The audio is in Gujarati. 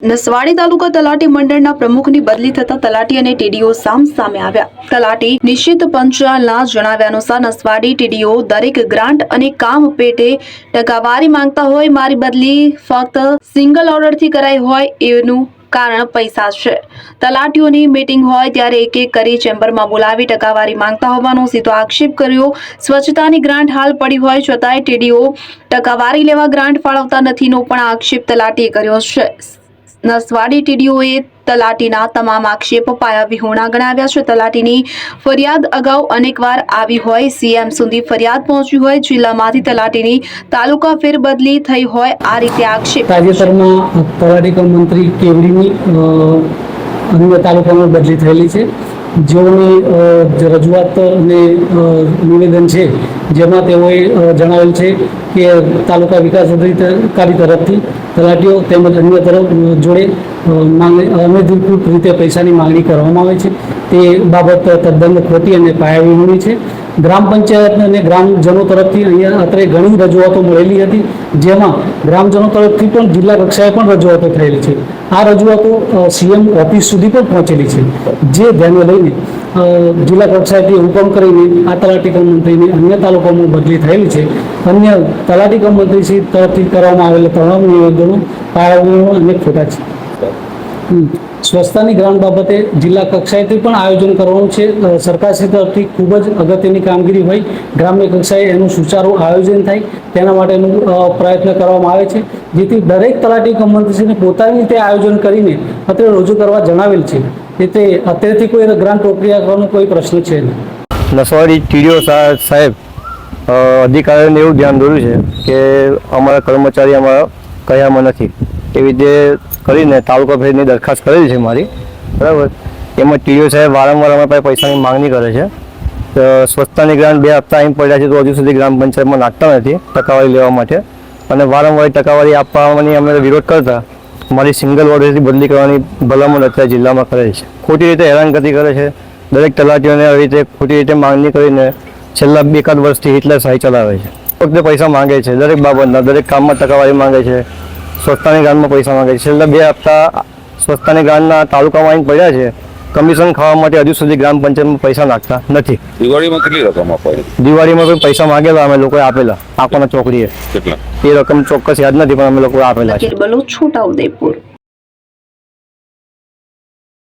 નસવાડી તાલુકા તલાટી મંડળના પ્રમુખની બદલી થતા તલાટી અને ટીડીઓ સામે આવ્યા। તલાટી નિશ્ચિત પંચાલના જણાવ્યા અનુસાર નસવાડી ટીડીઓ દરેક ગ્રાન્ટ અને કામ પેટે ટકાવારી માંગતા હોય। મારી બદલી ફક્ત સિંગલ ઓર્ડરથી કરાઈ હોય એનું કારણ પૈસા છે। તલાટીઓની મીટિંગ હોય ત્યારે એક એક કરી ચેમ્બરમાં બોલાવી ટકાવારી માંગતા હોવાનો સીધો આક્ષેપ કર્યો। સ્વચ્છતાની ગ્રાન્ટ હાલ પડી હોય છતાંય ટીડીઓ ટકાવારી લેવા ગ્રાન્ટ ફાળવતા નથીનો પણ આક્ષેપ તલાટીએ કર્યો છે। નસવાડી ટીડીઓએ તલાટીના તમામ આક્ષેપ પાયા વિહોણા ગણાવ્યા છે। તલાટીની ફરિયાદ અગાઉ અનેકવાર આવી હોય, સીએમ સુધી ફરિયાદ પહોંચી હોય, જિલ્લામાંથી તલાટીની તાલુકા ફેરબદલી થઈ હોય, આ રીતે આક્ષેપ। તાજેતરમાં તલાટી કમ મંત્રી કેવડીની અન્ય તાલુકામાં બદલી થયેલી છે, જેઓની રજૂઆત અને નિવેદન છે, જેમાં તેઓએ જણાવેલ છે કે તાલુકા વિકાસ અધિકારી તરફથી તલાટીઓ તેમજ અન્ય તરફ જોડે અનધિકૃત રીતે પૈસાની માંગણી કરવામાં આવે છે। તે બાબત તદ્દન ખોટી અને પાયાવિહોણી છે। ગ્રામ પંચાયત અને ગ્રામજનો તરફથી અહીંયા અત્રે ઘણી રજૂઆતો મળેલી હતી, જેમાં ગ્રામજનો તરફથી પણ જિલ્લા કક્ષાએ પણ રજૂઆતો થયેલી છે। આ રજૂઆતો સીએમ ઓફિસ સુધી પણ પહોંચેલી છે, જે ધ્યાને લઈને જિલ્લા કક્ષાએથી હુકમ કરીને આ તલાટી કમ મંત્રીની અન્ય તાલુકામાં બદલી થયેલી છે। અન્ય તલાટી કમ મંત્રી તરફથી કરવામાં આવેલા તમામ નિવેદનો પાયાવિહોણા અને ખોટા છે। સ્વચ્છતાની ગ્રાન્ટ બાબતે જિલ્લા કક્ષાએથી પણ આયોજન કરવાનું છે। સરકારશ્રી તરફથી ખૂબ જ અગત્યની કામગીરી હોય, ગ્રામ્ય કક્ષાએ એનું સુચારું આયોજન થાય તેના માટેનું પ્રયત્ન કરવામાં આવે છે, જેથી દરેક તલાટી કમ મંત્રીશ્રીને પોતાની રીતે આયોજન કરીને અત્યારે રજૂ કરવા જણાવેલ છે। એટલે અત્યારથી કોઈ ગ્રાન્ટ પ્રક્રિયા કરવાનો કોઈ પ્રશ્ન છે નહીં। નસવાડી ટીડીઓ સાહેબ અધિકારીઓને એવું ધ્યાન દોર્યું છે કે અમારા કર્મચારી અમારા કયામાં નથી, એવી રીતે કરીને તાલુકા ફેરની દરખાસ્ત કરેલી છે મારી, બરાબર। એમાં ટીડીઓ સાહેબ વારંવાર અમારા પાસે પૈસાની માંગણી કરે છે। સ્વચ્છતાની ગ્રાન્ટ 2 હપ્તા અહીં પડ્યા છે તો હજુ સુધી ગ્રામ પંચાયતમાં નાખતા નથી ટકાવારી લેવા માટે, અને વારંવાર ટકાવારી આપવાની અમને વિરોધ કરતા મારી સિંગલ ઓર્ડરથી બદલી કરવાની ભલામણ અત્યારે જિલ્લામાં કરે છે। ખોટી રીતે હેરાનગતિ કરે છે, દરેક તલાટીઓને આવી રીતે ખોટી રીતે માંગણી કરીને છેલ્લા 2 વર્ષથી હિટલર શાહી ચલાવે છે। વખતે પૈસા માંગે છે, દરેક બાબતના દરેક કામમાં ટકાવારી માંગે છે, સ્વચ્છતાની ગ્રાન્ટમાં પૈસા માંગે છે। છેલ્લા 2 હપ્તા સ્વચ્છતાની ગ્રાન્ટના તાલુકામાં આવીને પડ્યા છે, કમિશન ખાવા માટે હજુ સુધી ગ્રામ પંચાયતમાં પૈસા નાખતા નથી। દિવાળીમાં કેટલી રકમ આપવાની? દિવાળીમાં પણ પૈસા માંગેલા અમે લોકોએ આપેલા, આપવાના ચોકડીએ, કેટલા એ રકમ ચોક્કસ યાદ નથી પણ અમે લોકોએ આપેલા છે। છોટાઉદેપુર।